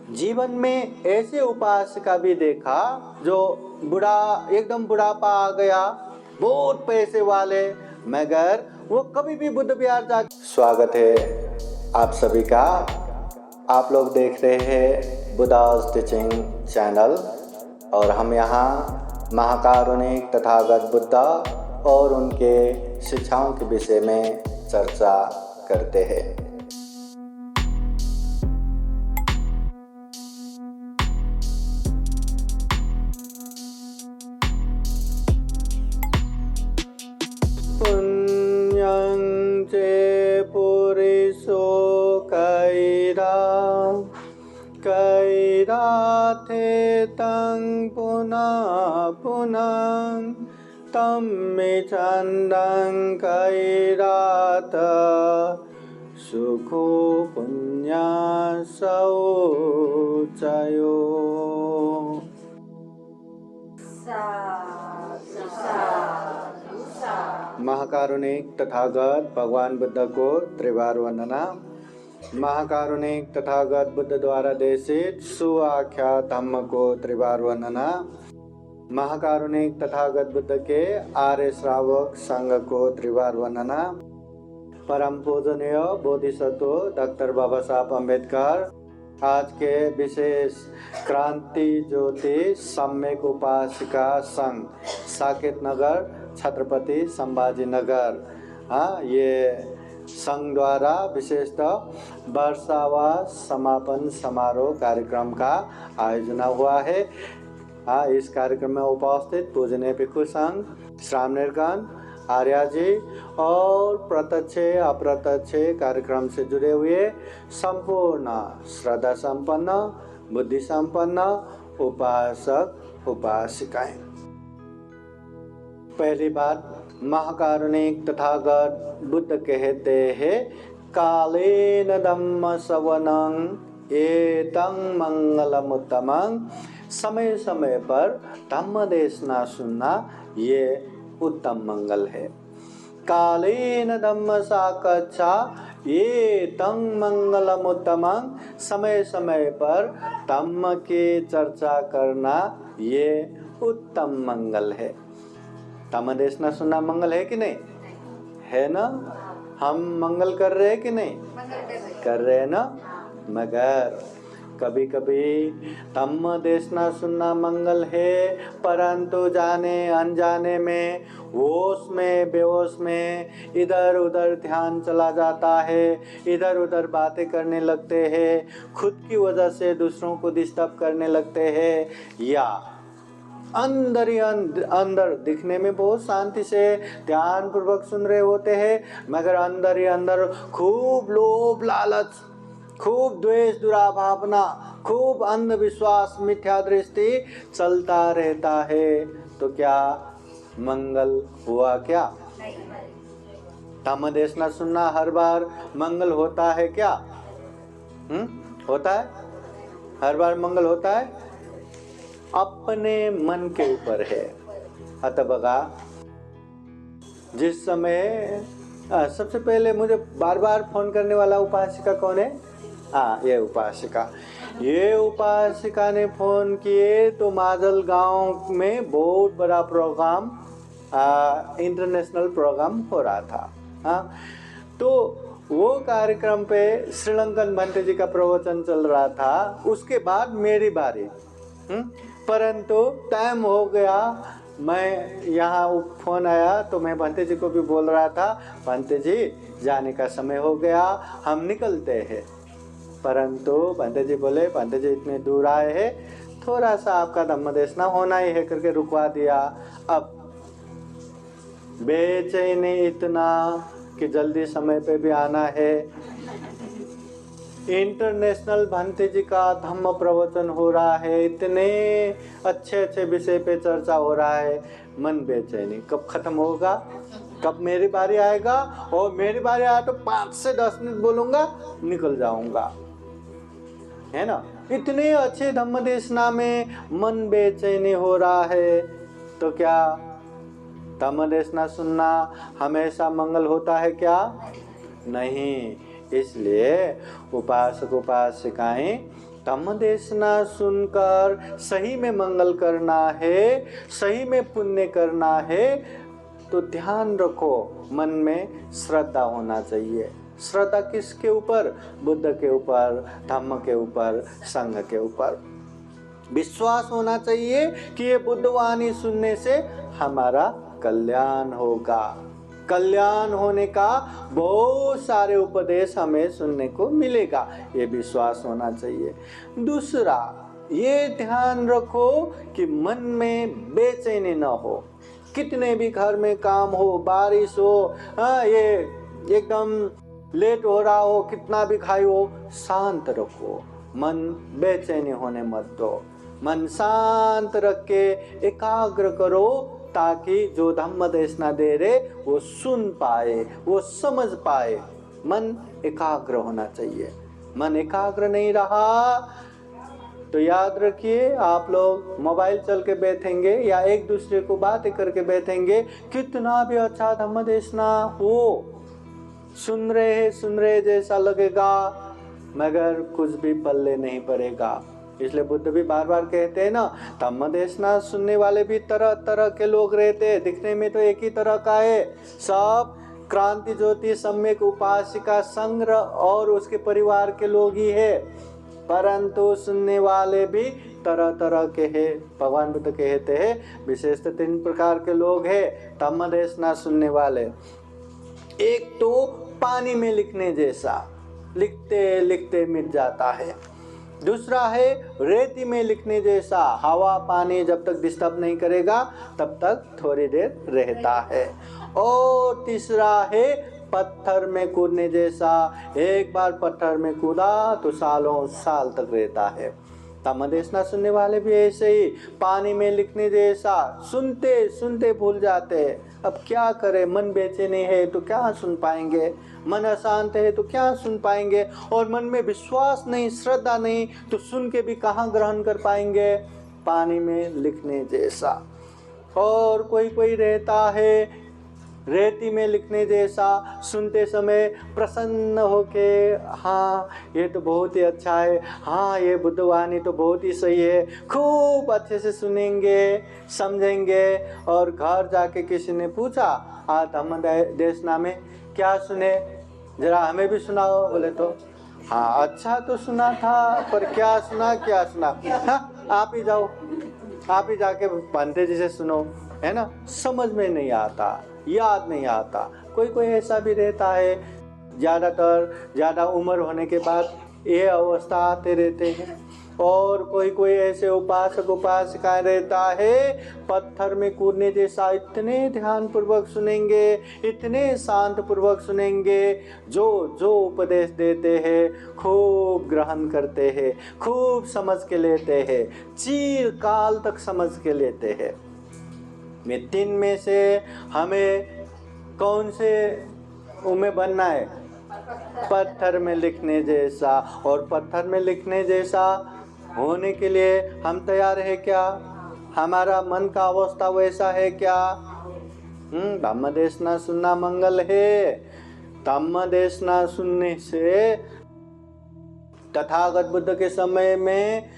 जीवन में ऐसे उपासका भी देखा जो एकदम बुढ़ापा आ गया, बहुत पैसे वाले, मगर वो कभी भी बुद्ध विहार जा। स्वागत है आप सभी का। आप लोग देख रहे हैं बुद्धास टीचिंग चैनल और हम यहाँ महाकारुणिक तथागत बुद्धा और उनके शिक्षाओं के विषय में चर्चा करते हैं। पुण्यं चे पुरिसो कैराथे तं पुनः पुनः तं मे चन्दं कैराथ सुखो पुण्य शौचयो। महाकारुणिक तथागत भगवान बुद्ध को त्रिवार वंदना। महाकारुणिक तथागत बुद्ध द्वारा देशित सुआख्या धम्म को त्रिवार वंदना। महाकारुणिक तथागत बुद्ध के आर्य श्रावक संघ को त्रिवार वंदना। परम पूजनीय बोधिसत्व डॉक्टर बाबा साहब अम्बेडकर आज के विशेष क्रांति ज्योति सम्यक उपासिका संघ साकेत नगर छत्रपति संभाजी नगर, ये संघ द्वारा विशेषतः वर्षावास समापन समारोह कार्यक्रम का आयोजन हुआ है। इस कार्यक्रम में उपस्थित पूजनीय भिक्षु संघ श्रामनेरगण आर्या जी और प्रत्यक्ष अप्रत्यक्ष कार्यक्रम से जुड़े हुए संपूर्ण श्रद्धा संपन्न बुद्धि संपन्न उपासक उपासिकाएं। पहली बात, महाकारुणिक तथागत बुद्ध कहते हैं कालेन धम्म श्रवणं एतं मंगलमुत्तमं, समय समय पर धम्म देशना सुनना ये उत्तम मंगल है। कालेन धम्म साकच्छा एतं मंगलमुत्तमं, समय समय पर धम्म की चर्चा करना ये उत्तम मंगल है। धम्म देशना सुनना मंगल है कि नहीं? है ना? हम मंगल कर रहे हैं कि नहीं? कर रहे हैं ना? मगर कभी कभी धम्म देशना सुनना मंगल है, परंतु जाने अनजाने में होश में बेहोश में इधर उधर ध्यान चला जाता है, इधर उधर बातें करने लगते हैं, खुद की वजह से दूसरों को डिस्टर्ब करने लगते हैं, या अंदर ही अंदर दिखने में बहुत शांति से ध्यान पूर्वक सुन रहे होते हैं, मगर अंदर ही अंदर खूब लोभ लालच, खूब द्वेष दुराभावना, खूब अंधविश्वास मिथ्या दृष्टि चलता रहता है, तो क्या मंगल हुआ? क्या धम्म देशना सुनना हर बार मंगल होता है क्या? होता है? हर बार मंगल होता है? अपने मन के ऊपर है। अतः बगा, जिस समय सबसे पहले मुझे बार बार फोन करने वाला उपासिका कौन है? ये उपासिका ने फोन किए तो माजल गांव में बहुत बड़ा प्रोग्राम, इंटरनेशनल प्रोग्राम हो रहा था। तो वो कार्यक्रम पे श्रीलंकन भंते जी का प्रवचन चल रहा था, उसके बाद मेरी बारी। परंतु टाइम हो गया, मैं यहाँ फोन आया तो मैं भंते जी को भी बोल रहा था, भंते जी जाने का समय हो गया, हम निकलते हैं। परंतु भंते जी बोले, भंते जी इतने दूर आए हैं, थोड़ा सा आपका धम्म देशना होना ही है करके रुकवा दिया। अब बेचैनी इतना कि जल्दी समय पे भी आना है। इंटरनेशनल भंते जी का धम्म प्रवचन हो रहा है, इतने अच्छे अच्छे विषय पे चर्चा हो रहा है, मन बेचैनी कब खत्म होगा, कब मेरी बारी आएगा, और मेरी बारी आया तो 5 से 10 मिनट बोलूँगा, निकल जाऊँगा, है ना? इतने अच्छे धम्म देशना में मन बेचैनी हो रहा है, तो क्या धम्म देशना सुनना हमेशा मंगल होता है क्या? नहीं। इसलिए उपासक उपासिकाएं धम्म देशना सुनकर सही में मंगल करना है, सही में पुण्य करना है, तो ध्यान रखो मन में श्रद्धा होना चाहिए। श्रद्धा किसके ऊपर? बुद्ध के ऊपर, धम्म के ऊपर, संघ के ऊपर। विश्वास होना चाहिए कि ये बुद्ध वाणी सुनने से हमारा कल्याण होगा। कल्याण होने का बहुत सारे उपदेश हमें सुनने को मिलेगा, ये विश्वास होना चाहिए। दूसरा, ये ध्यान रखो कि मन में बेचैनी न हो। कितने भी घर में काम हो, बारिश हो, ये एकदम लेट हो रहा हो, कितना भी खाई हो, शांत रखो। मन बेचैनी होने मत दो। मन शांत रख के एकाग्र करो, ताकि जो धम्म देशना दे रहे वो सुन पाए, वो समझ पाए। मन एकाग्र होना चाहिए। मन एकाग्र नहीं रहा तो याद रखिए, आप लोग मोबाइल चल के बैठेंगे या एक दूसरे को बातें करके बैठेंगे, कितना भी अच्छा धम्म देशना हो, सुन रहे जैसा लगेगा, मगर कुछ भी पल्ले नहीं पड़ेगा। इसलिए बुद्ध भी बार बार कहते हैं ना, धम्म देशना सुनने वाले भी तरह तरह के लोग रहते हैं। दिखने में तो एक ही तरह का है, सब क्रांति ज्योति सम्यक उपासिका संग्रह और उसके परिवार के लोग ही है, परंतु सुनने वाले भी तरह तरह के हैं। भगवान बुद्ध कहते हैं विशेषतः 3 प्रकार के लोग हैं धम्म देशना सुनने वाले। एक तो पानी में लिखने जैसा, लिखते लिखते मिट जाता है। दूसरा है रेती में लिखने जैसा, हवा पानी जब तक डिस्टर्ब नहीं करेगा तब तक थोड़ी देर रहता है। और तीसरा है पत्थर में कूदने जैसा, एक बार पत्थर में कूदा तो सालों साल तक रहता है। धम्म देशना सुनने वाले भी ऐसे ही पानी में लिखने जैसा, सुनते सुनते भूल जाते हैं। अब क्या करें, मन बेचैनी है तो क्या सुन पाएंगे, मन अशांत है तो क्या सुन पाएंगे, और मन में विश्वास नहीं, श्रद्धा नहीं, तो सुन के भी कहाँ ग्रहण कर पाएंगे। पानी में लिखने जैसा। और कोई रहता है रेती में लिखने जैसा, सुनते समय प्रसन्न होके, हाँ ये तो बहुत ही अच्छा है, हाँ ये बुद्ध वाणी तो बहुत ही सही है, खूब अच्छे से सुनेंगे समझेंगे। और घर जाके किसी ने पूछा, आज धम्म देशना में क्या सुने, जरा हमें भी सुनाओ। बोले तो हाँ अच्छा तो सुना था, पर क्या सुना हाँ आप ही जाओ, आप ही जाके पंडित जी से सुनो, है ना। समझ में नहीं आता, याद नहीं आता। कोई ऐसा भी रहता है, ज़्यादा उम्र होने के बाद ये अवस्था आते रहते हैं। और कोई ऐसे उपासक उपासिकाएं रहता है, पत्थर में कूदने जैसा, इतने ध्यान पूर्वक सुनेंगे, इतने शांत पूर्वक सुनेंगे, जो उपदेश देते हैं खूब ग्रहण करते हैं, खूब समझ के लेते हैं, चिर काल तक समझ के लेते हैं। में 3 में से हमें कौन से में बनना है? पत्थर में लिखने जैसा। और पत्थर में लिखने जैसा होने के लिए हम तैयार है क्या? हमारा मन का अवस्था वैसा है क्या? धम्म देशना सुनना मंगल है। धम्म देशना सुनने से तथागत बुद्ध के समय में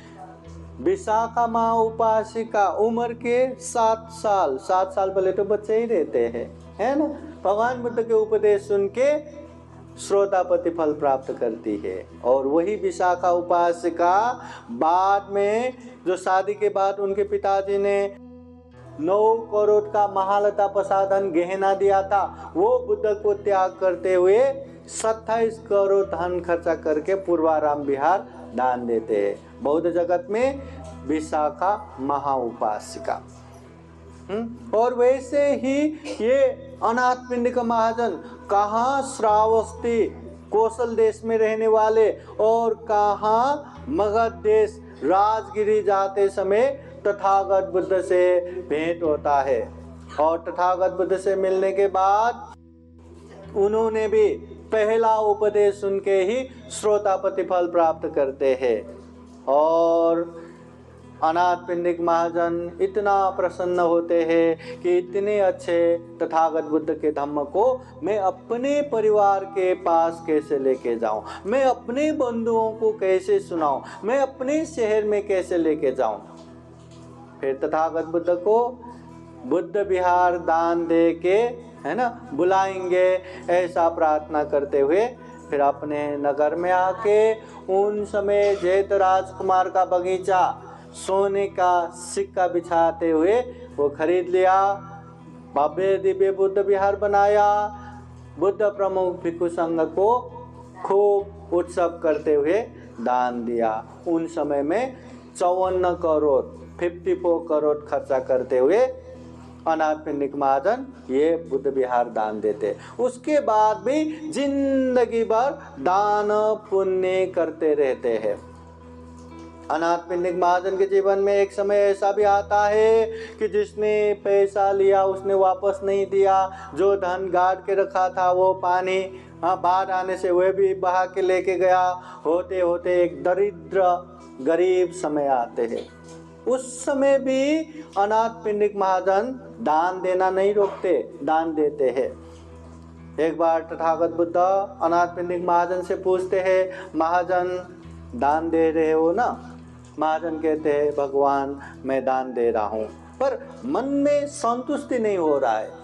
विशाखा माँ उपासिका उम्र के 7 साल पहले तो बच्चे ही रहते हैं, है ना। भगवान बुद्ध के उपदेश सुन के श्रोता प्रतिफल प्राप्त करती है। और वही विशाखा उपासिका बाद में, जो शादी के बाद उनके पिताजी ने 9 करोड़ का महालता प्रसादन गहना दिया था, वो बुद्ध को त्याग करते हुए 27 करोड़ धन खर्चा करके पूर्वाराम विहार दान देते हैं। बौद्ध जगत में विशाखा महा उपासिका। और वैसे ही ये अनाथ पिंडिक महाजन, कहाँ श्रावस्ती कौशल देश में रहने वाले, और कहाँ मगध देश राजगिरी जाते समय तथागत बुद्ध से भेंट होता है। और तथागत बुद्ध से मिलने के बाद उन्होंने भी पहला उपदेश सुन के ही श्रोता प्रतिफल प्राप्त करते हैं। और अनाथ पिंडिक महाजन इतना प्रसन्न होते हैं कि इतने अच्छे तथागत बुद्ध के धम्म को मैं अपने परिवार के पास कैसे लेके जाऊं, मैं अपने बंधुओं को कैसे सुनाऊं, मैं अपने शहर में कैसे लेके जाऊं। फिर तथागत बुद्ध को बुद्ध विहार दान दे के, है ना, बुलाएंगे, ऐसा प्रार्थना करते हुए फिर अपने नगर में आके उन समय जैत राजकुमार का बगीचा सोने का सिक्का बिछाते हुए वो खरीद लिया, भव्य दिव्य बुद्ध विहार बनाया, बुद्ध प्रमुख भिक्षु संघ को खूब उत्सव करते हुए दान दिया। उन समय में 54 करोड़ 54 करोड़ खर्चा करते हुए अनाथ पिंडिक महाजन ये बुद्ध विहार दान देते। उसके बाद भी जिंदगी भर दान पुण्य करते रहते हैं। अनाथ पिंडिक महाजन के जीवन में एक समय ऐसा भी आता है कि जिसने पैसा लिया उसने वापस नहीं दिया, जो धन गाड़ के रखा था वो पानी बाढ़ आने से वह भी बहा के लेके गया। होते होते एक दरिद्र गरीब समय आते हैं। उस समय भी अनाथ पिंडिक महाजन दान देना नहीं रोकते, दान देते हैं। एक बार तथागत बुद्ध अनाथ पिंडिक महाजन से पूछते हैं, महाजन दान दे रहे हो ना? महाजन कहते हैं, भगवान मैं दान दे रहा हूँ, पर मन में संतुष्टि नहीं हो रहा है।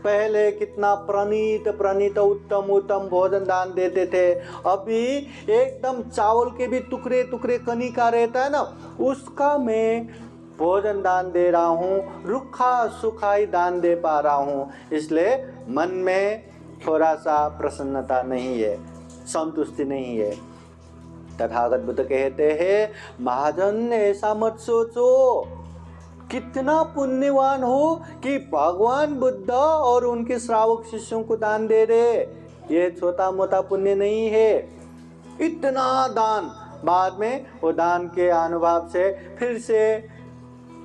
पहले कितना प्रणीत प्रणीत उत्तम उत्तम भोजन दान देते थे, अभी एकदम चावल के भी टुकड़े टुकड़े कनिका रहता है ना, उसका मैं भोजन दान दे रहा हूँ, रुखा सूखा ही दान दे पा रहा हूँ, इसलिए मन में थोड़ा सा प्रसन्नता नहीं है, संतुष्टि नहीं है। तथागत बुद्ध कहते हैं, महाजन ऐसा मत सोचो, कितना पुण्यवान हो कि भगवान बुद्ध और उनके श्रावक शिष्यों को दान दे रहे। ये छोटा मोटा पुण्य नहीं है, इतना दान। बाद में वो दान के अनुभव से फिर से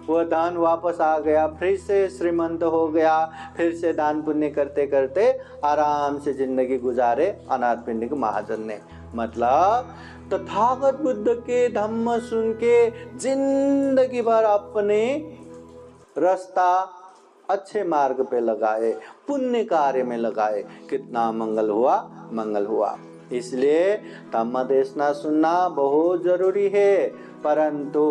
वो दान वापस आ गया, फिर से श्रीमंत हो गया, फिर से दान पुण्य करते करते आराम से जिंदगी गुजारे अनाथ पिंडिक महाजन ने। मतलब तथागत बुद्ध के धम्म सुन के जिंदगी भर अपने रास्ता अच्छे मार्ग पे लगाए, पुण्य कार्य में लगाए, कितना मंगल हुआ, मंगल हुआ। इसलिए धम्म देशना सुनना बहुत जरूरी है। परंतु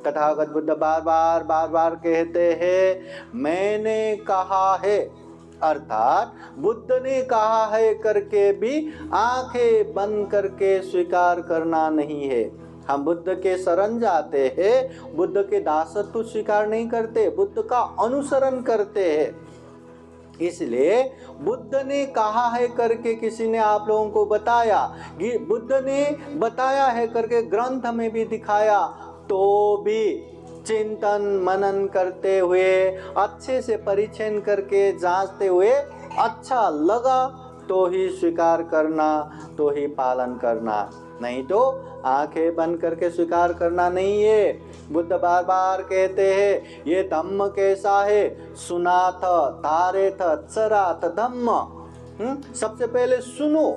तथागत बुद्ध बार बार कहते हैं, मैंने कहा है, अर्थात बुद्ध ने कहा है करके भी आंखें बंद करके स्वीकार करना नहीं है। हम बुद्ध के शरण जाते हैं, बुद्ध के दासत्व स्वीकार नहीं करते, बुद्ध का अनुसरण करते हैं। इसलिए बुद्ध ने कहा है करके किसी ने आप लोगों को बताया, बुद्ध ने बताया है करके ग्रंथ में भी दिखाया, तो भी चिंतन मनन करते हुए, अच्छे से परीक्षण करके जांचते हुए, अच्छा लगा तो ही स्वीकार करना, तो ही पालन करना, नहीं तो आंखें बंद करके स्वीकार करना नहीं है। बुद्ध बार बार कहते हैं, ये धम्म कैसा है, सुनाथ धारेथ चराथ धम्म। सबसे पहले सुनो,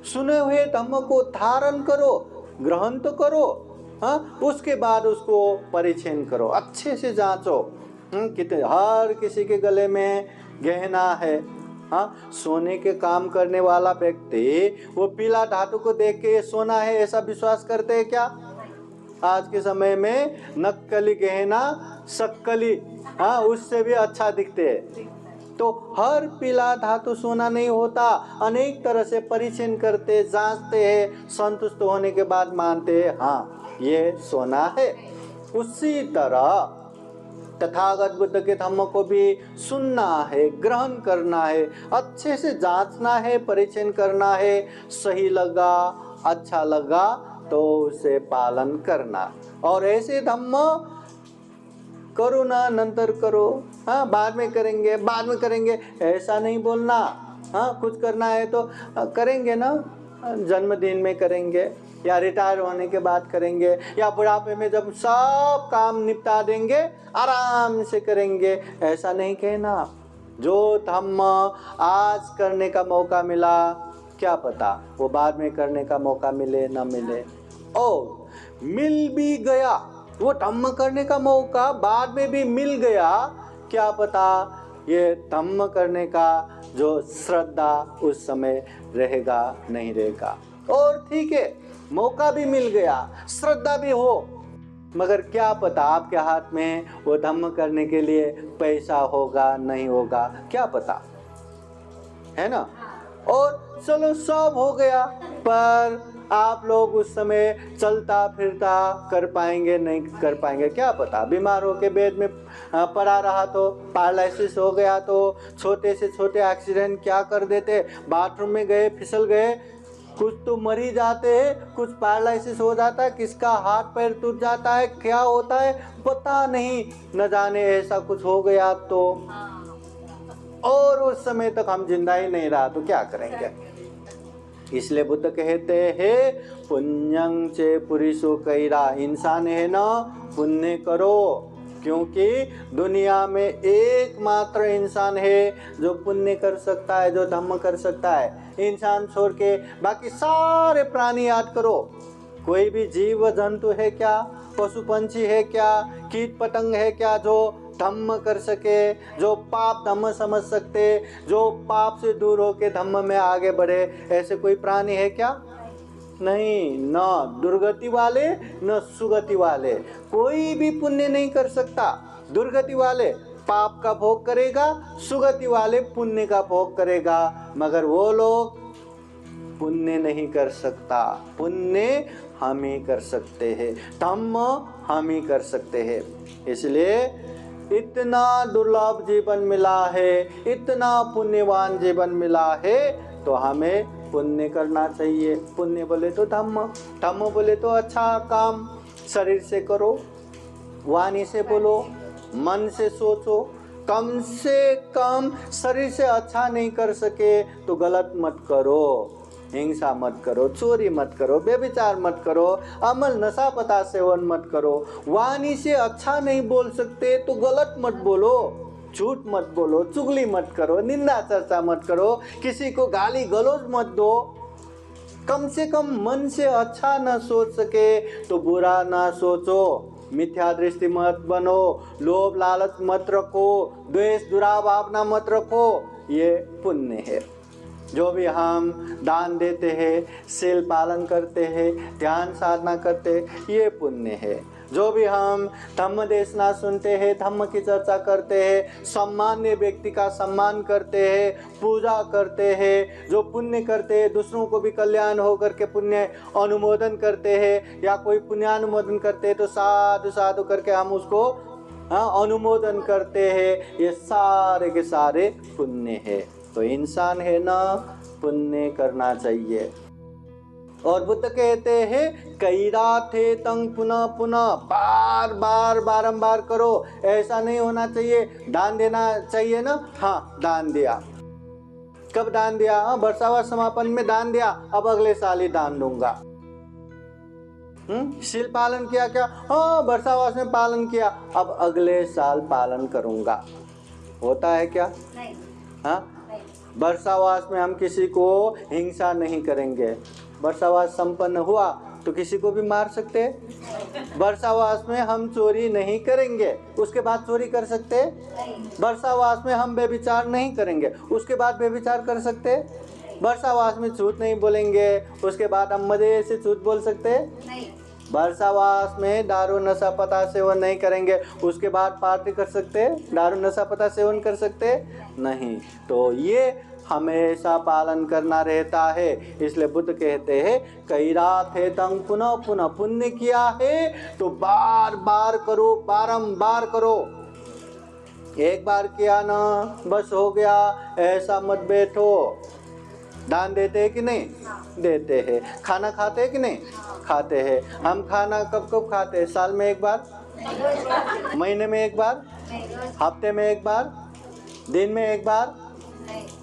सुने हुए धम्म को धारण करो, ग्रहण तो करो, उसके बाद उसको परीक्षण करो, अच्छे से जांचो। कितने हर किसी के गले में गहना है, सोने के काम करने वाला व्यक्ति वो पीला धातु को देख के सोना है ऐसा विश्वास करते हैं क्या? आज के समय में नक्कली गहना सक्कली उससे भी अच्छा दिखते हैं। तो हर पीला धातु सोना नहीं होता, अनेक तरह से परीक्षण करते, जांचते हैं, संतुष्ट होने के बाद मानते हैं हाँ ये सोना है। उसी तरह तथागत बुद्ध के धम्म को भी सुनना है, ग्रहण करना है, अच्छे से जांचना है, परीक्षण करना है, सही लगा, अच्छा लगा तो उसे पालन करना। और ऐसे धम्म करो ना, नंतर करो, बाद में करेंगे ऐसा नहीं बोलना। कुछ करना है तो करेंगे ना, जन्मदिन में करेंगे या रिटायर होने के बाद करेंगे या बुढ़ापे में जब सब काम निपटा देंगे आराम से करेंगे, ऐसा नहीं कहना। जो धम्म आज करने का मौका मिला, क्या पता वो बाद में करने का मौका मिले न मिले, और मिल भी गया वो धम्म करने का मौका बाद में भी मिल गया, क्या पता ये धम्म करने का जो श्रद्धा उस समय रहेगा नहीं रहेगा। और ठीक है, मौका भी मिल गया, श्रद्धा भी हो, मगर क्या पता आपके हाथ में वो धम्म करने के लिए पैसा होगा नहीं होगा, क्या पता, है ना। और चलो सब हो गया, पर आप लोग उस समय चलता फिरता कर पाएंगे नहीं कर पाएंगे, क्या पता। बीमार होके बेड में पड़ा रहा तो, पैरालिसिस हो गया तो, छोटे से छोटे एक्सीडेंट क्या कर देते, बाथरूम में गए फिसल गए, कुछ तो मर ही जाते हैं, कुछ पैरालिसिस हो जाता है, किसका हाथ पैर टूट जाता है, क्या होता है पता नहीं, न जाने ऐसा कुछ हो गया तो, और उस समय तक हम जिंदा ही नहीं रहा तो क्या करेंगे। इसलिए बुद्ध कहते हैं पुण्यं चे पुरुषो कैरा, इंसान है ना पुण्य करो, क्योंकि दुनिया में एकमात्र इंसान है जो पुण्य कर सकता है, जो धम्म कर सकता है। इंसान छोड़ के बाकी सारे प्राणी याद करो, कोई भी जीव जंतु है क्या, पशु पंछी है क्या, कीट पतंग है क्या जो धम्म कर सके, जो पाप धम्म समझ सकते, जो पाप से दूर होके धम्म में आगे बढ़े, ऐसे कोई प्राणी है क्या? नहीं, न दुर्गति वाले न सुगति वाले, कोई भी पुण्य नहीं कर सकता। दुर्गति वाले पाप का भोग करेगा, सुगति वाले पुण्य का भोग करेगा, मगर वो लोग पुण्य नहीं कर सकता। पुण्य हम ही कर सकते हैं, धम्म हम ही कर सकते हैं। इसलिए इतना दुर्लभ जीवन मिला है, इतना पुण्यवान जीवन मिला है, तो हमें पुण्य करना चाहिए। पुण्य बोले तो धम्म, धम्म बोले तो अच्छा काम शरीर से करो, वाणी से बोलो, मन से सोचो, कम से कम शरीर से अच्छा नहीं कर सके तो गलत मत करो, हिंसा मत करो, चोरी मत करो, व्यभिचार मत करो, अमल नशा पता सेवन मत करो। वाणी से अच्छा नहीं बोल सकते तो गलत मत बोलो, झूठ मत बोलो, चुगली मत करो, निंदा चर्चा मत करो, किसी को गाली गलौज मत दो। कम से कम मन से अच्छा न सोच सके तो बुरा ना सोचो, मिथ्या दृष्टि मत बनो, लोभ लालच मत रखो, द्वेष दुराभावना मत रखो, ये पुण्य है। जो भी हम दान देते हैं, शील पालन करते हैं, ध्यान साधना करते हैं, ये पुण्य है। जो भी हम धम्म देशना सुनते हैं, धम्म की चर्चा करते हैं, सम्मान्य व्यक्ति का सम्मान करते हैं, पूजा करते हैं, जो पुण्य करते हैं, दूसरों को भी कल्याण हो करके पुण्य अनुमोदन करते हैं, या कोई पुण्यानुमोदन करते हैं तो साधु साधु करके हम उसको अनुमोदन करते हैं, ये सारे के सारे पुण्य है। तो इंसान है ना, पुण्य करना चाहिए। और बुद्ध कहते हैं कैराथे तंग पुनः पुनः, बार बार बारंबार करो, ऐसा नहीं होना चाहिए। दान देना चाहिए ना, हाँ दान दिया, कब दान दिया? हाँ वर्षावास समापन में दान दिया, अब अगले साल ही दान दूंगा। शील पालन किया क्या? हाँ वर्षावास में पालन किया, अब अगले साल पालन करूंगा। होता है क्या? नहीं। हाँ वर्षावास में हम किसी को हिंसा नहीं करेंगे। वर्षावास संपन्न हुआ तो किसी को भी मार सकते हैं। वर्षावास में हम चोरी नहीं करेंगे, उसके बाद चोरी कर सकते? वर्षावास में हम व्यभिचार नहीं करेंगे, उसके बाद व्यभिचार कर सकते? वर्षावास में झूठ नहीं बोलेंगे, उसके बाद हम मजे से झूठ बोल सकते? वर्षावास में दारू नशा पता सेवन नहीं करेंगे, उसके बाद पार्टी कर सकते? दारू नशा पता सेवन कर सकते? नहीं। तो ये हमेशा पालन करना रहता है। इसलिए बुद्ध कहते हैं कैराथ है तंग पुनः पुनः, पुण्य किया है तो बार बार करो, बारंबार करो। एक बार किया ना बस हो गया, ऐसा मत बैठो। दान देते हैं कि नहीं? देते हैं। खाना खाते हैं कि नहीं? खाते हैं। हम खाना कब कब खाते हैं? साल में एक बार, महीने में एक बार, हफ्ते में एक बार, दिन में एक बार?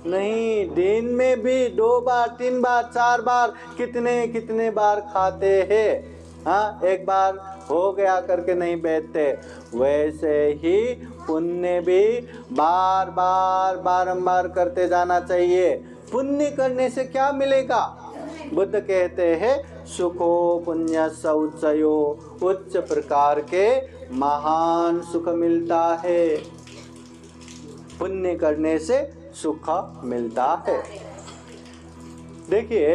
नहीं, दिन में भी 2 बार 3 बार 4 बार, कितने कितने बार खाते हैं। हाँ एक बार हो गया करके नहीं बैठते। वैसे ही पुण्य भी बार बार बारंबार करते जाना चाहिए। पुण्य करने से क्या मिलेगा? बुद्ध कहते हैं सुखो पुण्य शौचयो, उच्च प्रकार के महान सुख मिलता है। पुण्य करने से सुख मिलता है। देखिए,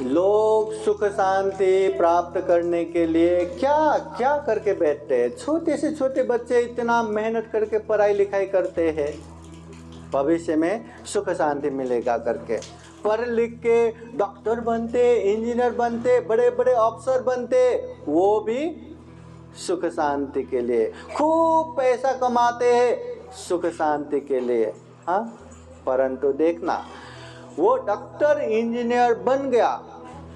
लोग सुख शांति प्राप्त करने के लिए क्या क्या करके बैठते हैं। छोटे से छोटे बच्चे इतना मेहनत करके पढ़ाई लिखाई करते हैं, भविष्य में सुख शांति मिलेगा करके। पढ़ लिख के डॉक्टर बनते, इंजीनियर बनते, बड़े बड़े अफसर बनते, वो भी सुख शांति के लिए। खूब पैसा कमाते हैं सुख शांति के लिए। हाँ, परंतु देखना, वो डॉक्टर इंजीनियर बन गया,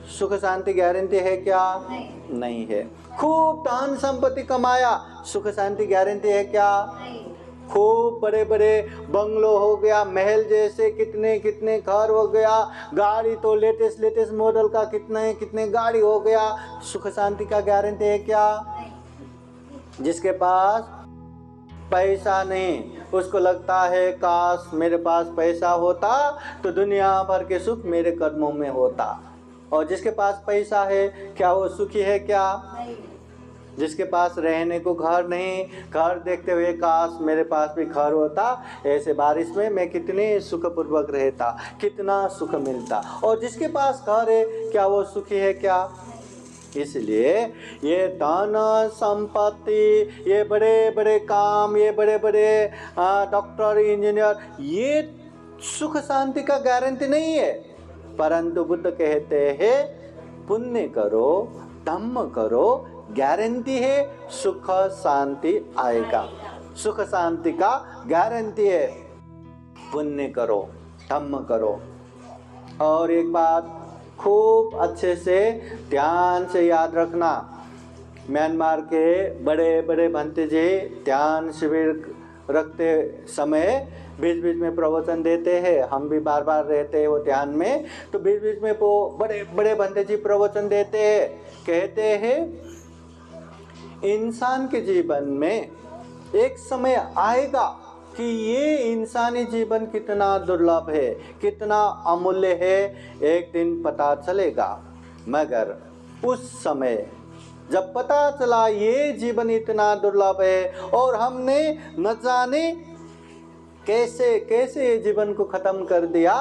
सुख शांति गारंटी है क्या? नहीं है। खूब धन संपत्ति कमाया, सुख शांति गारंटी है क्या? खूब बड़े बड़े बंगलो हो गया, महल जैसे कितने कितने घर हो गया, गाड़ी तो लेटेस्ट लेटेस्ट मॉडल का कितने कितने गाड़ी हो गया, सुख शांति का गारंटी है क्या? जिसके पास पैसा नहीं, उसको लगता है काश मेरे पास पैसा होता तो दुनिया भर के सुख मेरे कदमों में होता। और जिसके पास पैसा है, क्या वो सुखी है क्या? जिसके पास रहने को घर नहीं, घर देखते हुए काश मेरे पास भी घर होता, ऐसे बारिश में मैं कितने सुखपूर्वक रहता, कितना सुख मिलता। और जिसके पास घर है, क्या वो सुखी है क्या? इसलिए ये धन संपत्ति, ये बड़े बड़े काम, ये बड़े बड़े डॉक्टर इंजीनियर, ये सुख शांति का गारंटी नहीं है। परंतु बुद्ध कहते हैं पुण्य करो, धम्म करो, गारंटी है सुख शांति आएगा। सुख शांति का गारंटी है। पुण्य करो, धम्म करो। और एक बात खूब अच्छे से ध्यान से याद रखना, म्यांमार के बड़े बड़े भंते जी ध्यान शिविर रखते समय बीच बीच में प्रवचन देते हैं। हम भी बार बार रहते हैं वो ध्यान में, तो बीच बीच में वो बड़े बड़े भंते जी प्रवचन देते हैं। कहते हैं इंसान के जीवन में एक समय आएगा कि ये इंसानी जीवन कितना दुर्लभ है, कितना अमूल्य है, एक दिन पता चलेगा। मगर उस समय जब पता चला ये जीवन इतना दुर्लभ है और हमने न जाने कैसे कैसे ये जीवन को खत्म कर दिया,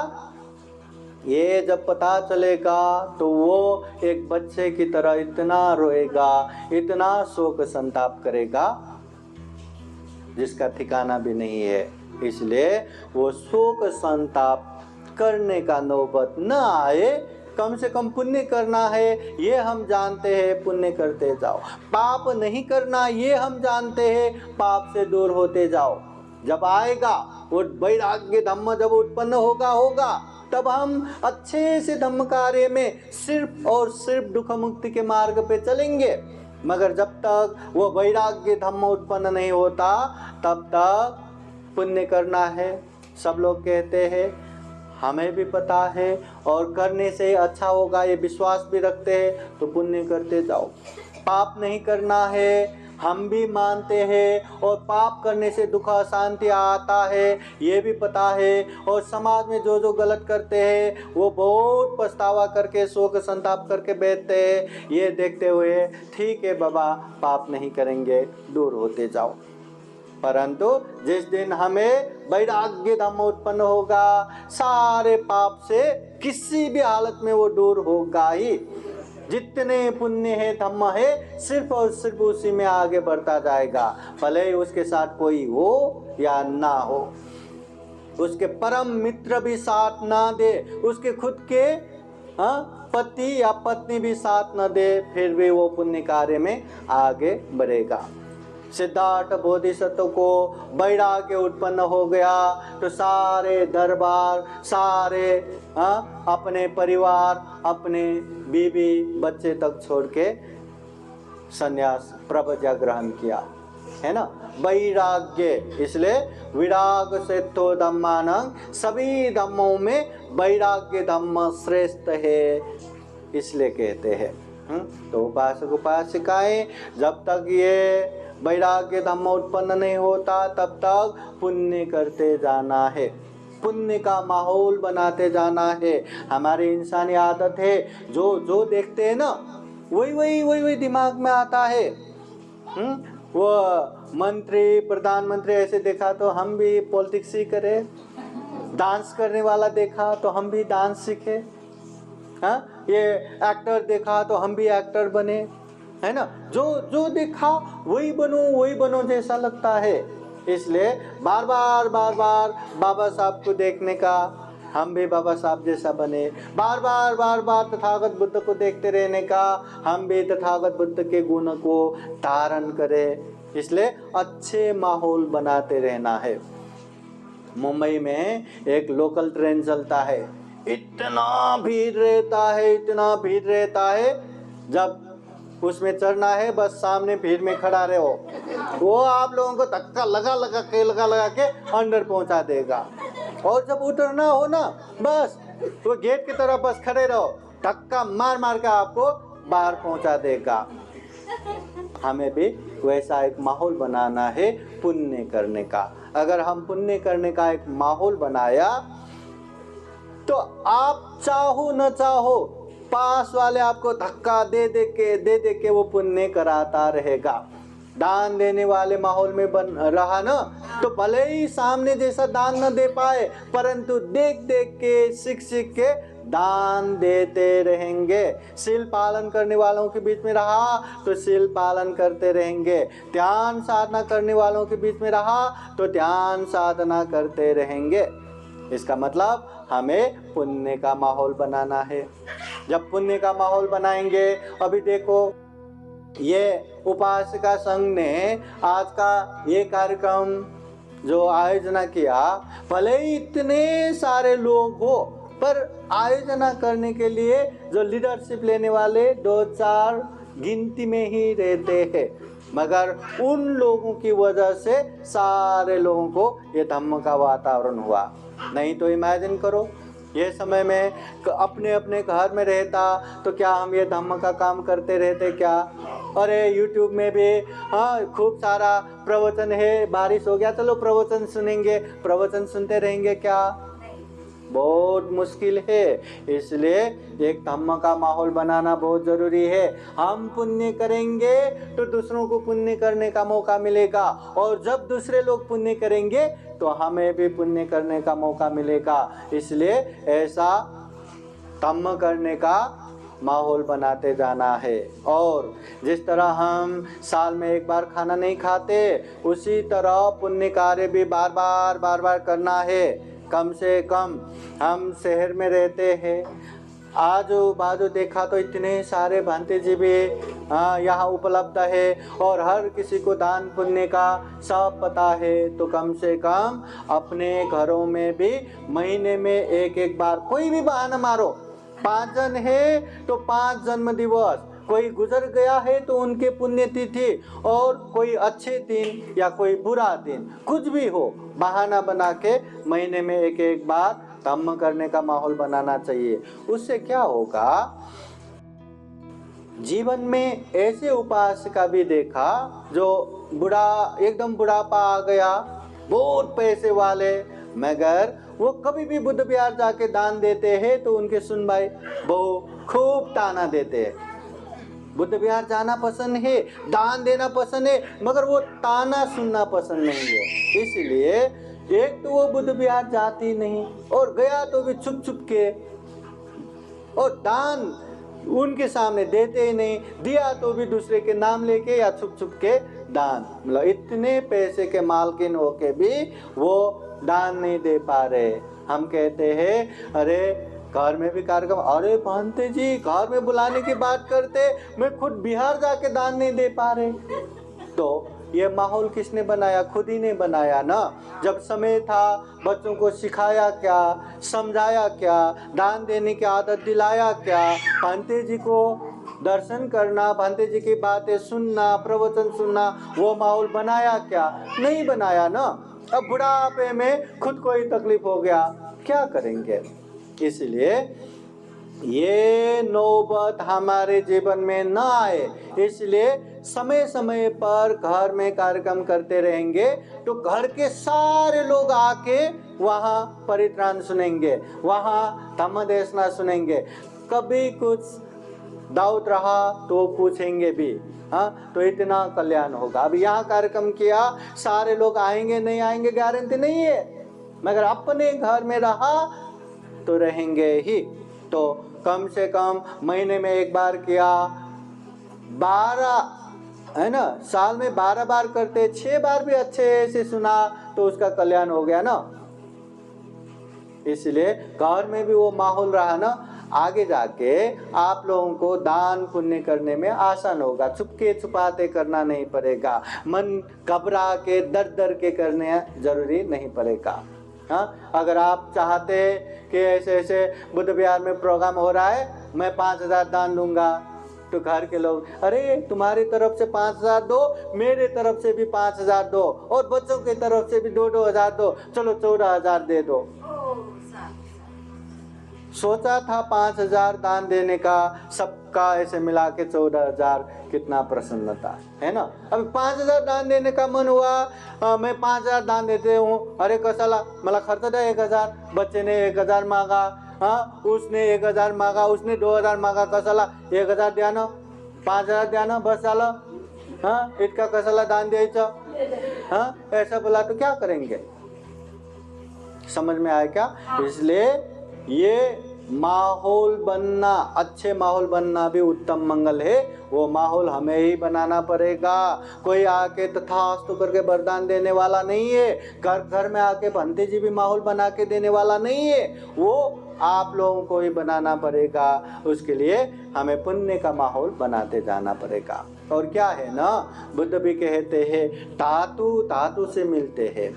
ये जब पता चलेगा तो वो एक बच्चे की तरह इतना रोएगा, इतना शोक संताप करेगा जिसका ठिकाना भी नहीं है। इसलिए वो शोक संताप करने का नौबत न आए। कम से कम पुण्य करना है ये हम जानते हैं, पुण्य करते जाओ। पाप नहीं करना ये हम जानते हैं, पाप से दूर होते जाओ। जब आएगा वो वैराग्य धम्म जब उत्पन्न होगा तब हम अच्छे से धम्म कार्य में सिर्फ और सिर्फ दुख मुक्ति के मार्ग पे चलेंगे। मगर जब तक वो वैराग्य धम्म उत्पन्न नहीं होता तब तक पुण्य करना है। सब लोग कहते हैं, हमें भी पता है और करने से अच्छा होगा ये विश्वास भी रखते हैं, तो पुण्य करते जाओ। पाप नहीं करना है हम भी मानते हैं, और पाप करने से दुख अशांति आता है ये भी पता है। और समाज में जो जो गलत करते हैं वो बहुत पछतावा करके शोक संताप करके बैठते हैं। ये देखते हुए ठीक है बाबा, पाप नहीं करेंगे, दूर होते जाओ। परंतु जिस दिन हमें वैराग्य धम्म उत्पन्न होगा, सारे पाप से किसी भी हालत में वो दूर होगा ही। जितने पुण्य है धम्म है, सिर्फ और सिर्फ उसी में आगे बढ़ता जाएगा, भले ही उसके साथ कोई हो या ना हो। उसके परम मित्र भी साथ ना दे, उसके खुद के पति या पत्नी भी साथ न दे, फिर भी वो पुण्य कार्य में आगे बढ़ेगा। सिद्धार्थ बोधिसत्व को वैराग्य उत्पन्न हो गया तो सारे दरबार, सारे अपने परिवार, अपने बीवी बच्चे तक छोड़ के संन्यास प्रवज्ञा ग्रहण किया, है ना। वैराग्य, इसलिए विराग से तो धम्मानं, सभी धम्मों में वैराग्य धम्म श्रेष्ठ है, इसलिए कहते हैं। तो उपासक उपासिकाएं जब तक ये वैराग्य धम्म उत्पन्न नहीं होता तब तक पुण्य करते जाना है। पुण्य का माहौल बनाते जाना है। हमारी इंसानी आदत है, जो जो देखते हैं ना वही दिमाग में आता है। वो मंत्री प्रधानमंत्री ऐसे देखा तो हम भी पॉलिटिक्स ही करें, डांस करने वाला देखा तो हम भी डांस सीखे, हाँ, ये एक्टर देखा तो हम भी एक्टर बने, है ना। जो जो देखा वही बनो जैसा लगता है। इसलिए बार बार बाबा साहब को देखने का, हम भी बाबा साहब जैसा बने, बार बार तथागत बुद्ध को देखते रहने का, हम भी तथागत बुद्ध के गुण को धारण करें। इसलिए अच्छे माहौल बनाते रहना है। मुंबई में एक लोकल ट्रेन चलता है, इतना भीड़ रहता है, जब उसमें चढ़ना है बस सामने भीड़ में खड़ा रहो, वो आप लोगों को धक्का लगा के अंदर पहुंचा देगा। और जब उतरना हो ना, बस वो गेट की तरफ बस खड़े रहो, धक्का मार के आपको बाहर पहुंचा देगा। हमें भी वैसा एक माहौल बनाना है पुण्य करने का। अगर हम पुण्य करने का एक माहौल बनाया तो आप चाहो न चाहो पास वाले आपको धक्का दे दे के वो पुण्य कराता रहेगा। दान देने वाले माहौल में बन रहा ना, तो भले ही सामने जैसा दान न दे पाए, परंतु देख के सीख के दान देते रहेंगे। शील पालन करने वालों के बीच में रहा तो शील पालन करते रहेंगे, ध्यान साधना करने वालों के बीच में रहा तो ध्यान साधना करते रहेंगे। इसका मतलब हमें पुण्य का माहौल बनाना है। जब पुण्य का माहौल बनाएंगे, अभी देखो ये उपासका संघ ने आज का ये कार्यक्रम जो आयोजना किया, भले ही इतने सारे लोग हो, पर आयोजना करने के लिए जो लीडरशिप लेने वाले 2-4 गिनती में ही रहते हैं, मगर उन लोगों की वजह से सारे लोगों को ये धम्म का वातावरण हुआ। नहीं तो इमेजिन करो, ये समय में अपने अपने घर में रहता तो क्या हम ये धम्म का काम करते रहते क्या? अरे यूट्यूब में भी खूब सारा प्रवचन है, बारिश हो गया चलो प्रवचन सुनेंगे, प्रवचन सुनते रहेंगे क्या? बहुत मुश्किल है। इसलिए एक धम्म का माहौल बनाना बहुत जरूरी है। हम पुण्य करेंगे तो दूसरों को पुण्य करने का मौका मिलेगा, और जब दूसरे लोग पुण्य करेंगे तो हमें भी पुण्य करने का मौका मिलेगा। इसलिए ऐसा धम्म करने का माहौल बनाते जाना है। और जिस तरह हम साल में एक बार खाना नहीं खाते, उसी तरह पुण्य कार्य भी बार बार करना है। कम से कम हम शहर में रहते हैं, आजू बाजू देखा तो इतने सारे भांति जी भी यहाँ उपलब्ध है, और हर किसी को दान पुण्य का सब पता है। तो कम से कम अपने घरों में भी महीने में एक बार कोई भी बहाना मारो, 5 जन है तो 5 जन्म दिवस, कोई गुजर गया है तो उनके पुण्यतिथि, और कोई अच्छे दिन या कोई बुरा दिन, कुछ भी हो, बहाना बना के महीने में एक बार धम्म करने का माहौल बनाना चाहिए। उससे क्या होगा, जीवन में ऐसे उपासका भी देखा जो एकदम बुढ़ापा आ गया, बहुत पैसे वाले, मगर वो कभी भी बुद्ध विहार जाके दान देते हैं तो उनके सुनवाई बहु खूब ताना देते हैं। बुद्ध विहार जाना पसंद है, दान देना पसंद है, मगर वो ताना सुनना पसंद नहीं है। इसलिए एक तो वो बुद्ध विहार जाती नहीं, और गया तो भी छुप के, और दान उनके सामने देते ही नहीं, दिया तो भी दूसरे के नाम लेके या छुप के दान। मतलब इतने पैसे के मालकिन होके भी वो दान नहीं दे पा रहे। हम कहते हैं अरे घर में भी कार्यक्रम, अरे भांते जी घर में बुलाने की बात करते, मैं खुद बिहार जाके दान नहीं दे पा रहे। तो ये माहौल किसने बनाया? खुद ही ने बनाया ना। जब समय था बच्चों को सिखाया क्या, समझाया क्या, दान देने की आदत दिलाया क्या, भांते जी को दर्शन करना, भांते जी की बातें सुनना, प्रवचन सुनना, वो माहौल बनाया क्या? नहीं बनाया ना। अब बुढ़ापे में खुद को ही तकलीफ हो गया, क्या करेंगे? इसलिए ये नौबत हमारे जीवन में न आए, इसलिए समय समय पर घर में कार्यक्रम करते रहेंगे तो घर के सारे लोग आके वहाँ परित्राण सुनेंगे, वहाँ धम्म देशना सुनेंगे। कभी कुछ डाउट रहा तो पूछेंगे भी। हाँ, तो इतना कल्याण होगा। अब यहाँ कार्यक्रम किया, सारे लोग आएंगे नहीं आएंगे गारंटी नहीं है, मगर अपने घर में रहा तो रहेंगे ही। तो कम से कम महीने में एक बार किया, 12 है ना, साल में 12 बार करते, 6 बार भी अच्छे से सुना तो उसका कल्याण हो गया ना। इसलिए घर में भी वो माहौल रहा ना, आगे जाके आप लोगों को दान पुण्य करने में आसान होगा। चुपके छुपाते करना नहीं पड़ेगा, मन घबरा के डर डर के करने जरूरी नहीं पड़ेगा। हाँ, अगर आप चाहते कि ऐसे ऐसे बुद्ध विहार में प्रोग्राम हो रहा है, मैं 5000 दान दूंगा, तो घर के लोग अरे तुम्हारी तरफ से 5000 दो, मेरे तरफ से भी 5000 दो, और बच्चों की तरफ से भी 2-2 हजार दो, चलो 14,000 दे दो। सोचा था 5000 दान देने का, सबका ऐसे मिला के 14,000, कितना प्रसन्नता है ना। अब 5000 दान देने का मन हुआ, मैं 5000 दान देते हूँ, अरे कसाला मला खर्च दे 1000, बच्चे ने 1000 मांगा, हाँ उसने 1000 मांगा, उसने 2000 मांगा, कसाला 1000 द्या ना, 5000 द्या ना, बस झालं, हाँ इतका कसाला दान द्यायचं, हाँ ऐसा बोला तो क्या करेंगे। समझ में आया क्या? इसलिए ये माहौल बनना, अच्छे माहौल बनना भी उत्तम मंगल है। वो माहौल हमें ही बनाना पड़ेगा। कोई आके तथास्तु करके वरदान देने वाला नहीं है, घर घर में आके भंते जी भी माहौल बना के देने वाला नहीं है, वो आप लोगों को ही बनाना पड़ेगा। उसके लिए हमें पुण्य का माहौल बनाते जाना पड़ेगा। और क्या है ना, बुद्ध भी कहते हैं धातु धातु से मिलते हैं।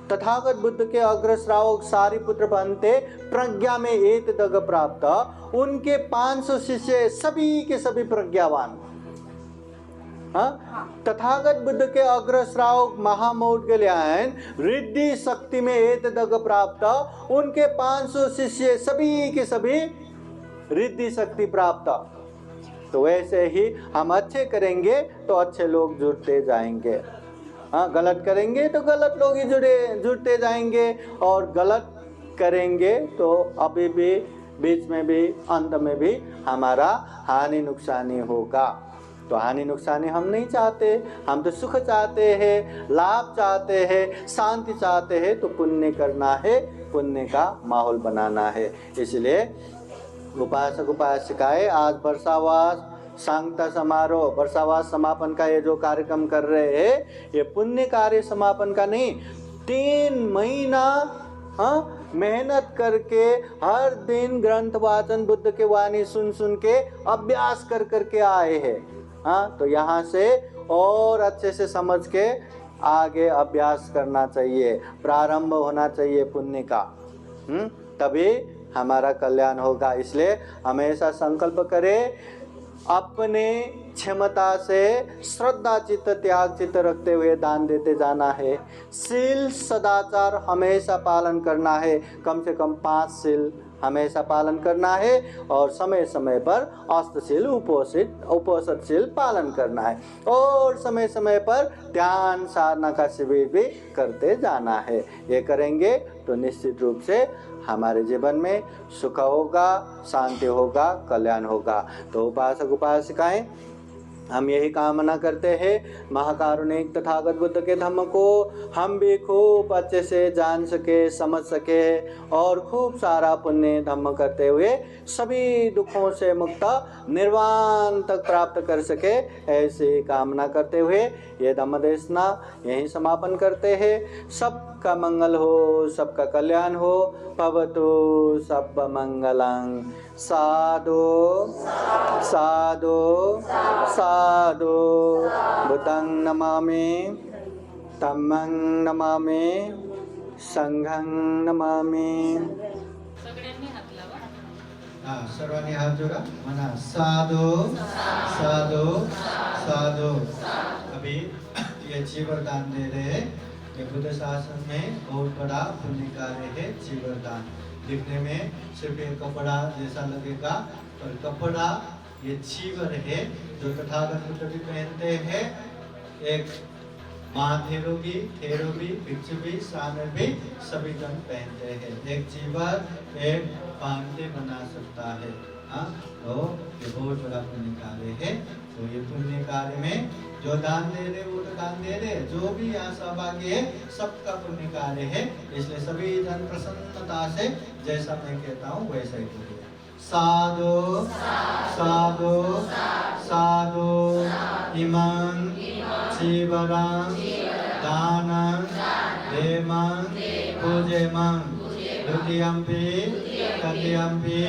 तथागत बुद्ध के अग्र श्रावक सारिपुत्र भंते प्रज्ञा में एक दग प्राप्त, उनके 500 शिष्य सभी के सभी प्रज्ञावान। तथागत बुद्ध के अग्र श्रावक महामौदगल्यायन रिद्धि शक्ति में एक दग प्राप्त, उनके 500 शिष्य सभी के सभी रिद्धि शक्ति प्राप्त। तो वैसे ही हम अच्छे करेंगे तो अच्छे लोग जुड़ते जाएंगे, हाँ गलत करेंगे तो गलत लोग ही जुड़ते जाएंगे, और गलत करेंगे तो अभी भी बीच में भी अंत में भी हमारा हानि नुकसानी होगा। तो हानि नुकसानी हम नहीं चाहते, हम तो सुख चाहते हैं, लाभ चाहते हैं, शांति चाहते हैं। तो पुण्य करना है, पुण्य का माहौल बनाना है। इसलिए उपासक उपासिकाएं आज वर्षावास सांगता समारोह, वर्षावास समापन का ये जो कार्यक्रम कर रहे हैं, ये पुण्य कार्य समापन का नहीं, 3 महीना मेहनत करके हर दिन ग्रंथ वाचन, बुद्ध के वाणी सुन सुन के अभ्यास कर करके आए हैं। हाँ, तो यहाँ से और अच्छे से समझ के आगे अभ्यास करना चाहिए, प्रारंभ होना चाहिए पुण्य का, तभी हमारा कल्याण होगा। इसलिए हमेशा संकल्प करें, अपने क्षमता से श्रद्धा चित्त त्याग चित्त रखते हुए दान देते जाना है। शील सदाचार हमेशा पालन करना है, कम से कम 5 शील हमेशा पालन करना है, और समय समय पर अष्टशील उपोषितशील पालन करना है, और समय समय पर ध्यान साधना का शिविर भी करते जाना है। ये करेंगे तो निश्चित रूप से हमारे जीवन में सुख होगा, शांति होगा, कल्याण होगा। तो उपासक उपासिकाएं, हम यही कामना करते हैं महाकारुणिक तथागत बुद्ध के धम्म को हम भी खूब अच्छे से जान सके, समझ सके, और खूब सारा पुण्य धम्म करते हुए सभी दुखों से मुक्त निर्वाण तक प्राप्त कर सके, ऐसी कामना करते हुए ये धम्म देशना यहीं समापन करते हैं। सबका मंगल हो, सबका कल्याण हो। भवतु सब मंगलं। साधु साधु साधु। बुद्धं नमामि, धम्मं नमामि, संघं नमामि। सर्वांनी हात जोड़ा, मना साधु साधु साधु। अभी ये जीवरदान दे रहे हैं। ये बुद्ध शासन में बहुत बड़ा पुण्य कार्य है जीवरदान। दिखने में सिर्फ एक कपड़ा जैसा लगेगा, पर कपड़ा ये चीवर है जो तथागत बुद्ध भी पहनते हैं। एक महाथेरो भी, थेरो भी, भिक्षु भी, श्रामण भी सभी जन पहनते हैं। एक चीवर एक पांडे बना सकता है। तो ये बहुत बड़ा पुण्य कार्य है। तो ये पुण्य कार्य में जो दान दे रहे वो तो दान दे रहे, जो भी यहाँ सहभागी है सबका पुण्य कार्य है। इसलिए सभी जन प्रसन्नता से जैसा मैं कहता हूँ वैसा ही बोलिए। साधु साधु साधु इमं चीवरं दानं देमं पूजेमं द्वितीयंपि तृतीयंपि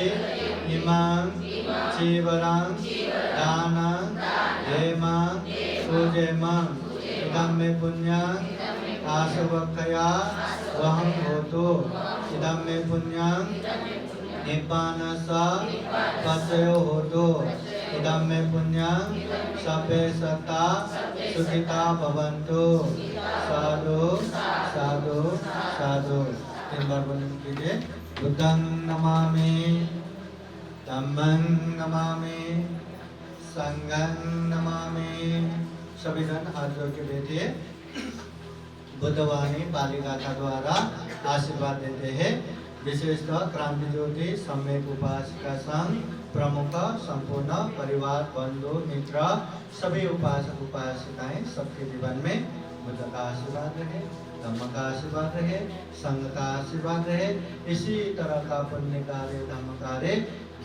इमं चीवरं दानं देमं पूजेमं इदं मे पुण्यं आशुभक्तया वहं होतु। इदं मे पुण्यं निब्बानस्य पचयो होतु। इदं मे पुण्यं सर्वे सत्ता सुखिता भवन्तु। साधु साधु साधु। 3 बार बोलने कीजिए। बुद्धं नमामि, धम्मं नमामि, संघं नमामि। सभी जन हाथ जोड़ के बैठिए। बुद्धवाणी पाली गाथा द्वारा आशीर्वाद देते हैं। विशेषतः क्रांति ज्योति सम्यक उपासिका संघ प्रमुख संपूर्ण परिवार बंधु मित्र सभी उपासक उपासिकाएं सबके जीवन में बुद्ध का आशीर्वाद रहे, धम्म का आशीर्वाद रहे, संघ का आशीर्वाद रहे। इसी तरह का पुण्य कार्य धम्म कार्य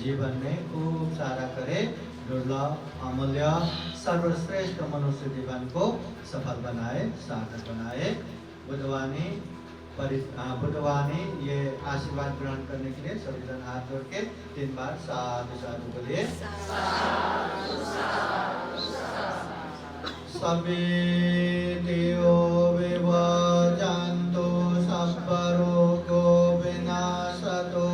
जीवन में खूब सारा करे। दुर्लभ अमूल्य सर्वश्रेष्ठ मनुष्य जीवन को सफल बनाए, सार्थक बनाए। बुद्धवाणी ये आशीर्वाद ग्रहण करने के लिए सभी जन हाथ जोड़ के 3 बार साधु साधु बोलिए। सभी देव विभजन्तु सब रोगो विनाशतो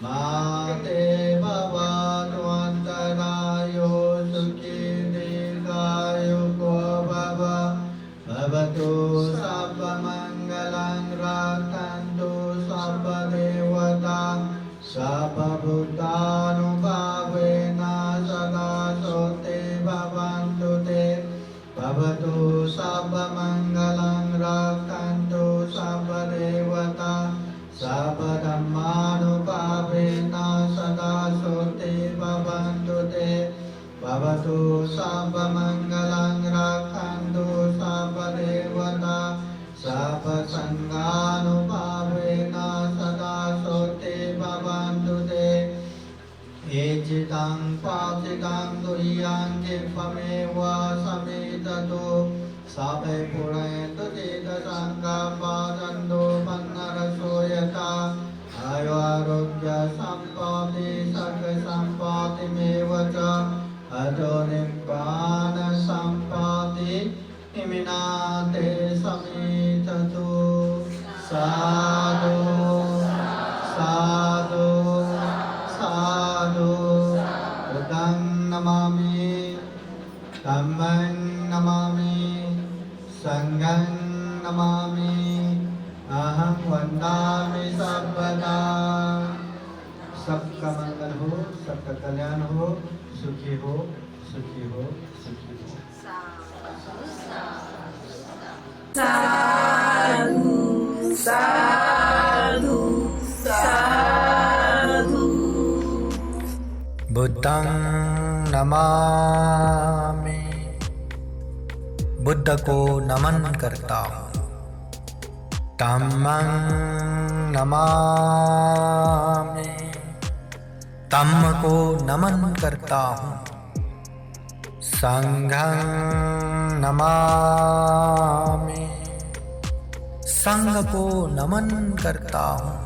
माते भवतु अन्तरायो सुखी दीर्घायुको भव। भवतु सर्वमङ्गलं रक्षन्तु सर्वदेवता सर्वभूतानुभावेन सदा सोते भवन्तु ते। भवतु सर्वमङ्गलं रक्षन्तु सर्वदेवता सर्वधर्मानुभावेन सदा सोते भवन्तु ते। भवतु सर्वमङ्गलं रक्षन्तु सर्वदेवता सर्वसङ्गानुभावेन सदा सोते भवन्तु ते। एचितं पाचितं दुह्यं जिह्वमेव समेततो सभे पुरयन्तु चेतसङ्गपादन्तो पन्नरसो यथा आयुरारोग्य सम्पत्ति सर्वसम्पत्तिमेव च अजो निब्बान सम्पत्ति इमिनाते समेततो। साधु साधु साधु। बुद्धं नमामि, धम्मं नमामि, संघं नमामि, अहं वन्दामि सर्वदा। सबका मंगल हो, सबका कल्याण हो, सुखी हो, सुखी हो, सुखी हो। साधु साधु साधु। बुद्धं नमामि, बुद्ध को नमन करता हूँ। धम्मं नमामि, धम्म को नमन करता हूँ। संघं नमामि, संघ को नमन करता हूँ।